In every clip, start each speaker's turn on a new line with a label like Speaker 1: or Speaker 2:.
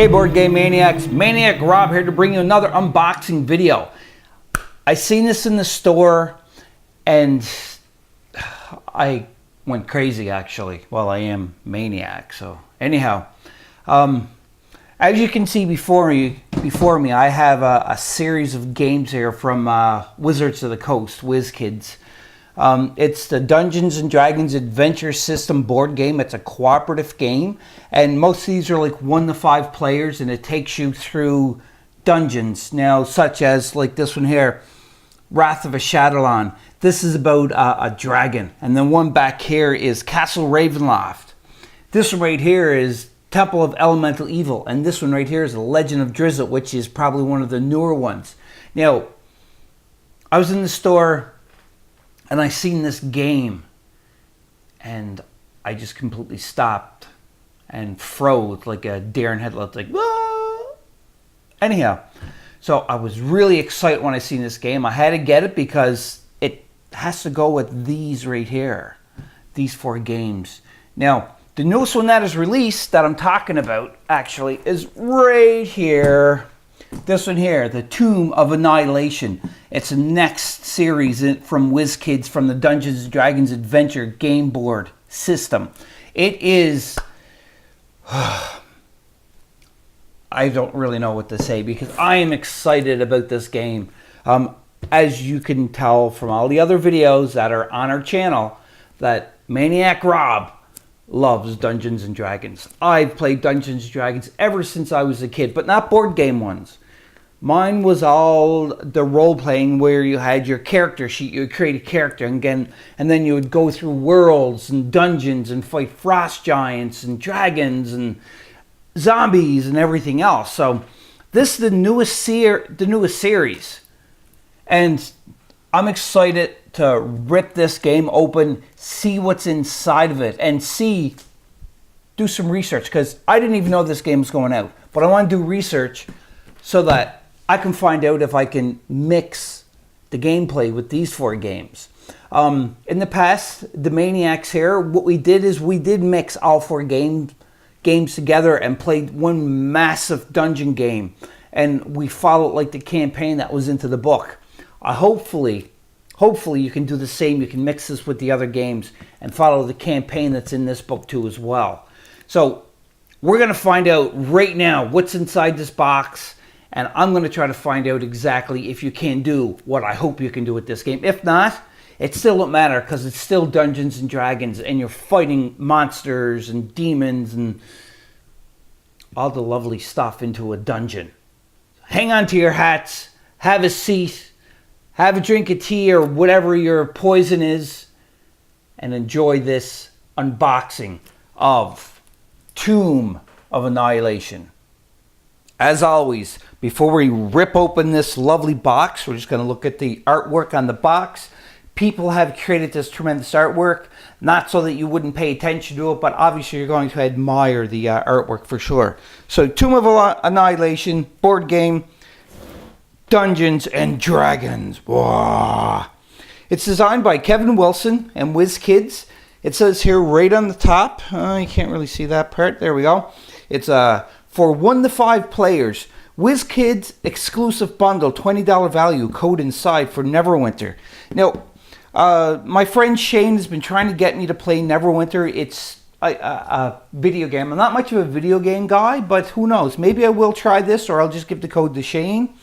Speaker 1: Hey Board Game Maniacs, Maniac Rob here to bring you another unboxing video. I seen this in the store and I went crazy actually. Well, I am Maniac, so anyhow. As you can see before me, I have a series of games here from Wizards of the Coast, Wizkids. It's the Dungeons and Dragons Adventure System board game. It's a cooperative game, and most of these are like 1 to 5 players, and it takes you through dungeons. Now, such as like this one here, Wrath of a Shadowland. This is about a dragon, and then one back here is Castle Ravenloft. This one right here is Temple of Elemental Evil, and this one right here is the Legend of Drizzt, which is probably one of the newer ones. Now, I was in the store and I seen this game and I just completely stopped and froze like a deer in headlights, like, whoa! Anyhow, so I was really excited when I seen this game. I had to get it because it has to go with these right here, these 4 games. Now, the newest one that is released that I'm talking about actually is right here. This one here, the Tomb of Annihilation. It's the next series from Wizkids from the Dungeons and Dragons Adventure game board system. It is... I don't really know what to say because I am excited about this game. As you can tell from all the other videos that are on our channel, that Maniac Rob loves Dungeons and Dragons. I've played Dungeons and Dragons ever since I was a kid, but not board game ones. Mine was all the role-playing where you had your character sheet. You would create a character and then you would go through worlds and dungeons and fight frost giants and dragons and zombies and everything else. So this is the newest series. And I'm excited to rip this game open, see what's inside of it, and do some research, because I didn't even know this game was going out. But I want to do research so that I can find out if I can mix the gameplay with these 4 games. In the past, the Maniacs here, what we did is we did mix all 4 games together and played one massive dungeon game. And we followed like the campaign that was into the book. Hopefully you can do the same. You can mix this with the other games and follow the campaign that's in this book too as well. So we're going to find out right now what's inside this box. And I'm going to try to find out exactly if you can do what I hope you can do with this game. If not, it still won't matter because it's still Dungeons and Dragons and you're fighting monsters and demons and all the lovely stuff into a dungeon. Hang on to your hats, have a seat, have a drink of tea or whatever your poison is, and enjoy this unboxing of Tomb of Annihilation. As always, before we rip open this lovely box, we're just going to look at the artwork on the box. People have created this tremendous artwork, not so that you wouldn't pay attention to it, but obviously you're going to admire the artwork for sure. So, Tomb of Annihilation, board game, Dungeons and Dragons. Whoa. It's designed by Kevin Wilson and Wizkids. It says here right on the top, you can't really see that part. There we go. It's for 1 to 5 players. Wizkids exclusive bundle, $20 value, code inside for Neverwinter. Now, my friend Shane has been trying to get me to play Neverwinter. It's a video game. I'm not much of a video game guy, but who knows? Maybe I will try this, or I'll just give the code to Shane.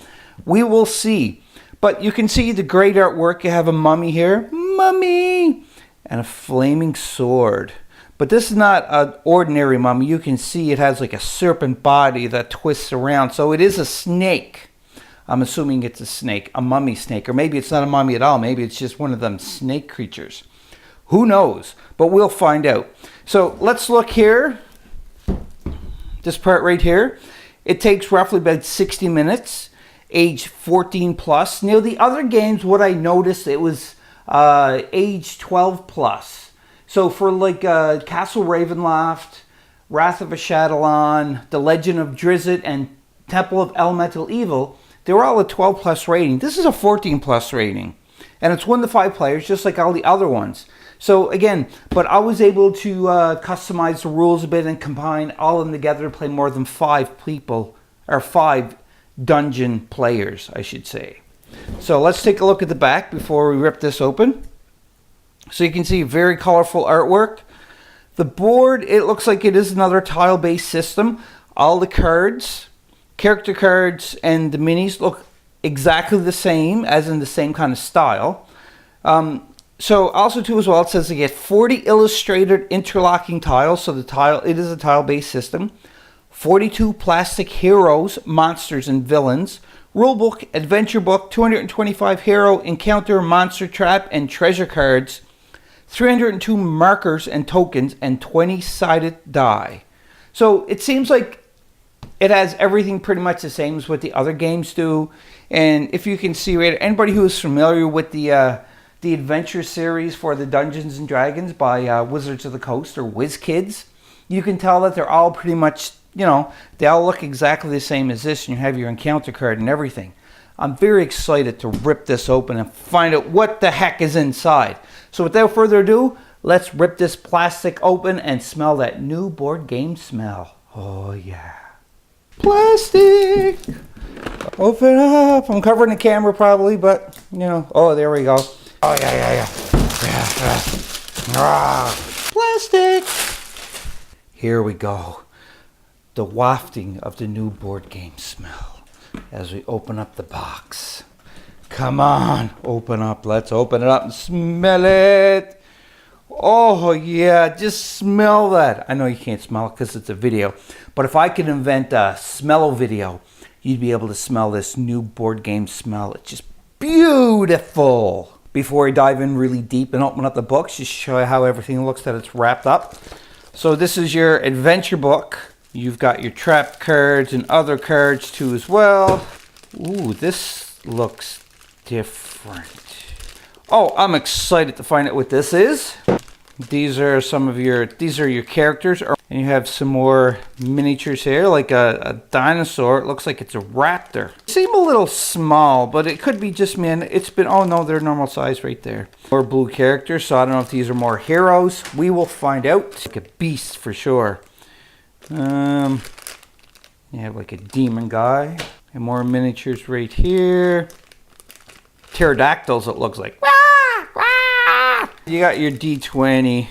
Speaker 1: We will see. But you can see the great artwork. You have a mummy here. Mummy! And a flaming sword. But this is not an ordinary mummy. You can see it has like a serpent body that twists around. So it is a snake. I'm assuming it's a snake, a mummy snake. Or maybe it's not a mummy at all. Maybe it's just one of them snake creatures. Who knows? But we'll find out. So let's look here. This part right here. It takes roughly about 60 minutes. Age 14 plus. Now the other games, what I noticed, it was age 12 plus. So for like Castle Ravenloft, Wrath of a Shadowland, The Legend of Drizzt, and Temple of Elemental Evil, they were all a 12 plus rating. This is a 14 plus rating. And it's 1 to 5 players, just like all the other ones. So again, but I was able to customize the rules a bit and combine all of them together to play more than 5 people, or 5 dungeon players, I should say. So let's take a look at the back before we rip this open. So you can see very colorful artwork. The board, it looks like it is another tile-based system. All the cards, character cards, and the minis look exactly the same, as in the same kind of style. So also too as well, it says you get 40 illustrated interlocking tiles. So the tile, it is a tile-based system. 42 plastic heroes, monsters, and villains. Rulebook, adventure book, 225 hero, encounter, monster trap, and treasure cards. 302 markers and tokens, and 20-sided die. So it seems like it has everything pretty much the same as what the other games do. And if you can see, right, anybody who is familiar with the adventure series for the Dungeons and Dragons by Wizards of the Coast, or Wizkids, you can tell that they're all pretty much, you know, they all look exactly the same as this, and you have your encounter card and everything. I'm very excited to rip this open and find out what the heck is inside. So without further ado, let's rip this plastic open and smell that new board game smell. Oh yeah. Plastic! Open up. I'm covering the camera probably, but, you know, oh, there we go. Oh yeah. Plastic! Here we go. The wafting of the new board game smell as we open up the box. Come on, open up. Let's open it up and smell it. Oh yeah, just smell that. I know you can't smell it because it's a video, but if I could invent a smell video, you'd be able to smell this new board game smell. It's just beautiful. Before I dive in really deep and open up the books, just show you how everything looks that it's wrapped up. So this is your adventure book. You've got your trap cards and other cards too as well. Ooh, this looks different. Oh, I'm excited to find out what this is. These are some of your, these are your characters. And you have some more miniatures here, like a dinosaur. It looks like it's a raptor. Seem a little small, but it could be just, man, it's been, oh no, they're normal size right there. More blue characters, so I don't know if these are more heroes. We will find out. Like a beast for sure. You have like a demon guy. And more miniatures right here. Pterodactyls, it looks like. You got your D20.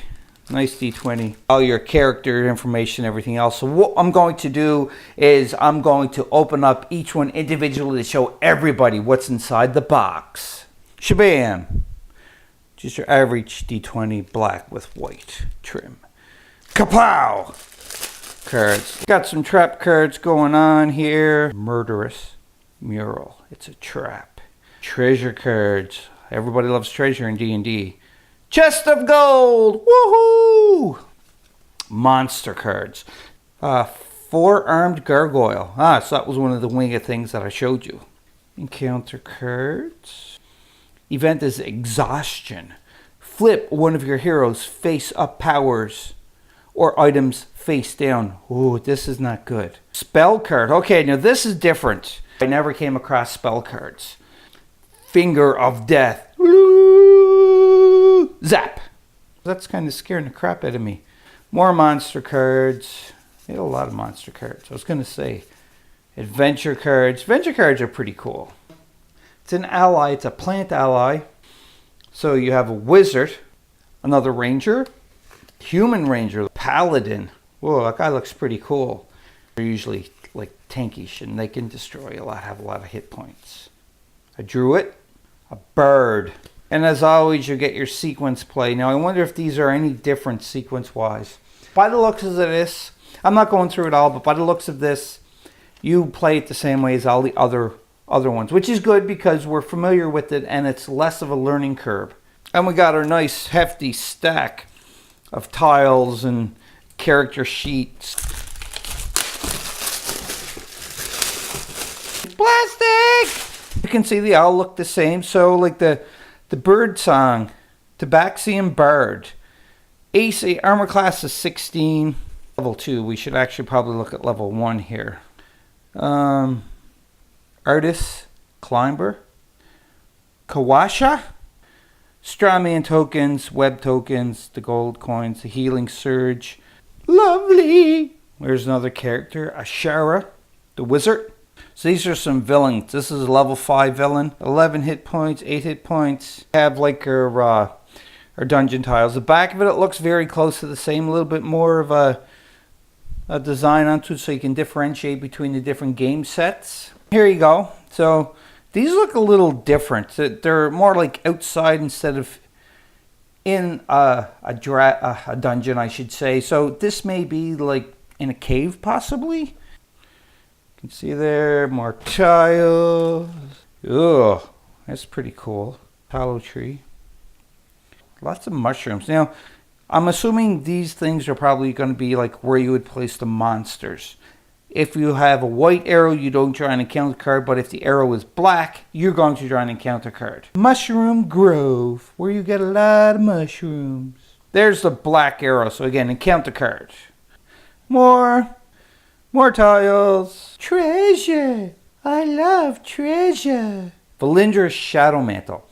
Speaker 1: Nice D20. All your character information, everything else. So what I'm going to do is I'm going to open up each one individually to show everybody what's inside the box. Shabam! Just your average D20, black with white trim. Kapow! Cards. Got some trap cards going on here. Murderous mural. It's a trap. Treasure cards. Everybody loves treasure in D&D. Chest of gold. Woohoo! Monster cards. 4-armed gargoyle. So that was one of the winged things that I showed you. Encounter cards. Event is exhaustion. Flip one of your heroes face up powers or items face down. Ooh, this is not good. Spell card. Okay, now this is different. I never came across spell cards. Finger of death. Zap. That's kind of scaring the crap out of me. More monster cards. We had a lot of monster cards. I was going to say adventure cards. Adventure cards are pretty cool. It's an ally. It's a plant ally. So you have a wizard, another ranger, human ranger, paladin. Whoa, that guy looks pretty cool. They're usually like tankish and they can destroy a lot, have a lot of hit points. A druid, a bird. And as always, you get your sequence play. Now, I wonder if these are any different sequence-wise. By the looks of this, I'm not going through it all, but by the looks of this, you play it the same way as all the other ones, which is good because we're familiar with it and it's less of a learning curve. And we got our nice hefty stack of tiles and character sheets. Plastic! You can see they all look the same. So like the bird song, Tabaxian Bird. AC armor class is 16. Level 2. We should actually probably look at level 1 here. Artist, Climber, Kawasha, Strawman tokens, web tokens, the gold coins, the healing surge. Lovely! There's another character, Ashara, the wizard. So these are some villains. This is a level 5 villain. 11 hit points, 8 hit points. Have like our dungeon tiles. The back of it looks very close to the same. A little bit more of a design onto it so you can differentiate between the different game sets. Here you go. So these look a little different. They're more like outside instead of in a dungeon, I should say. So this may be like in a cave, possibly. You can see there, more tiles. Ugh, that's pretty cool. Hollow tree. Lots of mushrooms. Now, I'm assuming these things are probably going to be like where you would place the monsters. If you have a white arrow, you don't draw an encounter card, but if the arrow is black, you're going to draw an encounter card. Mushroom Grove, where you get a lot of mushrooms. There's the black arrow, so again, encounter card. More tiles. Treasure, I love treasure. Valindra's Shadow Mantle.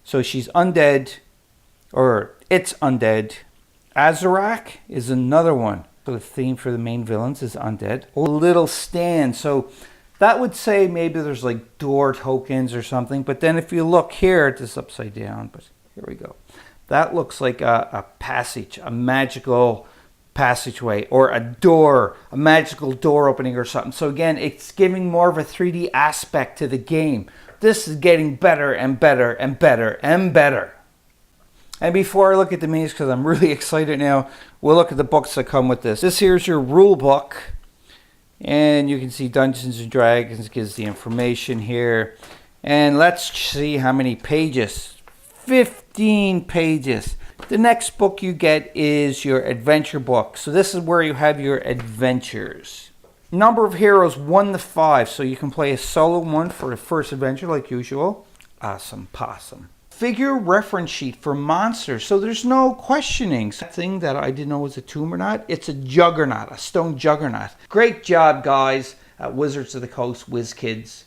Speaker 1: So she's undead, or it's undead. Azarak is another one. So the theme for the main villains is undead. A little stand. So that would say maybe there's like door tokens or something. But then if you look here, it's this upside down. But here we go. That looks like a passage, a magical passageway, or a door, a magical door opening or something. So again, it's giving more of a 3D aspect to the game. This is getting better and better and better and better. And before I look at the minis, because I'm really excited now, we'll look at the books that come with this. This here's your rule book. And you can see Dungeons and Dragons gives the information here. And let's see how many pages. 15 pages. The next book you get is your adventure book. So this is where you have your adventures. Number of heroes 1 to 5. So you can play a solo one for the first adventure like usual. Awesome possum. Figure reference sheet for monsters. So there's no questioning. That thing that I didn't know was a tomb or not. It's a juggernaut, a stone juggernaut. Great job, guys, at Wizards of the Coast, Wizkids,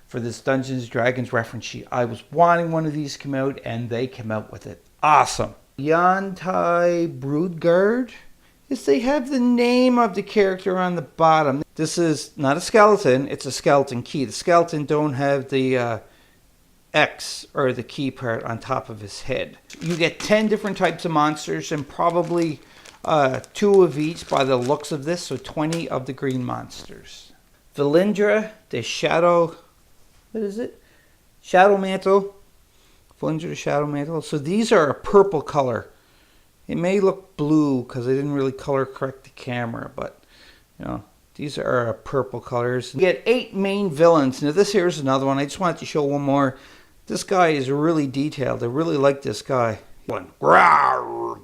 Speaker 1: for this Dungeons & Dragons reference sheet. I was wanting one of these to come out, and they came out with it. Awesome. Yantai Broodguard. Yes, they have the name of the character on the bottom. This is not a skeleton. It's a skeleton key. The skeleton don't have the X, or the key part, on top of his head. You get 10 different types of monsters and probably 2 of each by the looks of this, so 20 of the green monsters. Valindra, the Shadow, what is it? Shadow Mantle. Valindra, the Shadow Mantle. So these are a purple color. It may look blue because I didn't really color correct the camera, but you know, these are purple colors. We get 8 main villains. Now this here is another one. I just wanted to show one more. This guy is really detailed. I really like this guy. One, growler,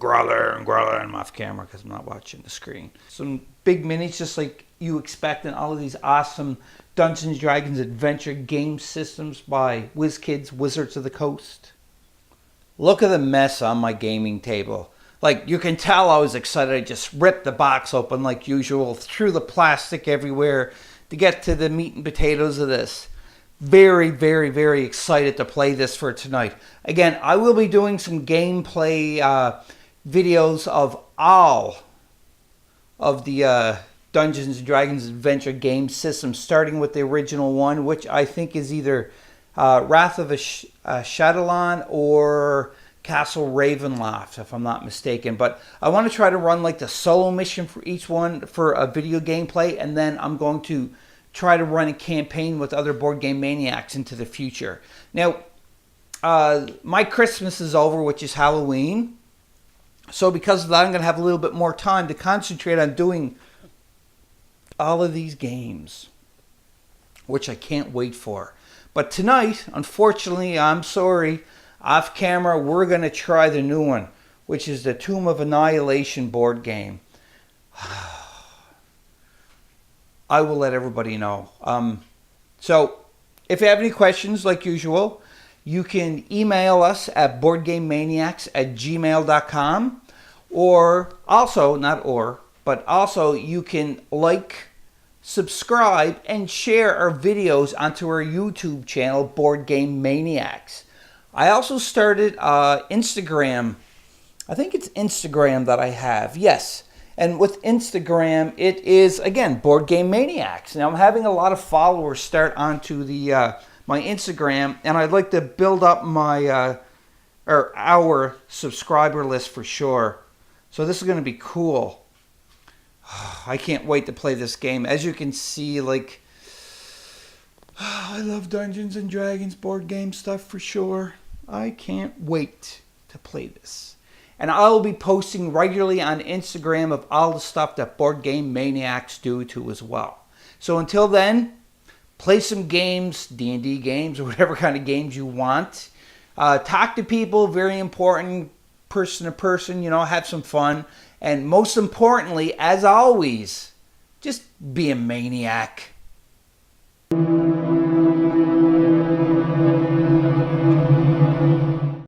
Speaker 1: I'm off camera because I'm not watching the screen. Some big minis just like you expect in all of these awesome Dungeons & Dragons adventure game systems by Wizkids, Wizards of the Coast. Look at the mess on my gaming table. Like, you can tell I was excited. I just ripped the box open like usual, threw the plastic everywhere to get to the meat and potatoes of this. Very, very, very excited to play this for tonight. Again, I will be doing some gameplay videos of all of the Dungeons & Dragons adventure game systems, starting with the original one, which I think is either Wrath of Shadowlan or Castle Ravenloft, if I'm not mistaken. But I want to try to run like the solo mission for each one for a video gameplay, and then I'm going to try to run a campaign with other board game maniacs into the future. Now, my Christmas is over, which is Halloween. So because of that, I'm going to have a little bit more time to concentrate on doing all of these games, which I can't wait for. But tonight, unfortunately, I'm sorry, off camera, we're going to try the new one, which is the Tomb of Annihilation board game. I will let everybody know. So, if you have any questions, like usual, you can email us at BoardGameManiacs@gmail.com. Or also, but also you can like, subscribe, and share our videos onto our YouTube channel, Board Game Maniacs. I also started Instagram. I think it's Instagram that I have. Yes. And with Instagram, it is, again, BoardGameManiacs. Now, I'm having a lot of followers start onto the my Instagram, and I'd like to build up my or our subscriber list for sure. So this is going to be cool. I can't wait to play this game. As you can see, like, I love Dungeons and Dragons board game stuff for sure. I can't wait to play this. And I'll be posting regularly on Instagram of all the stuff that BoardGameManiacs do too as well. So until then, play some games, D&D games, or whatever kind of games you want. Talk to people, very important, person to person, you know, have some fun. And most importantly, as always, just be a maniac.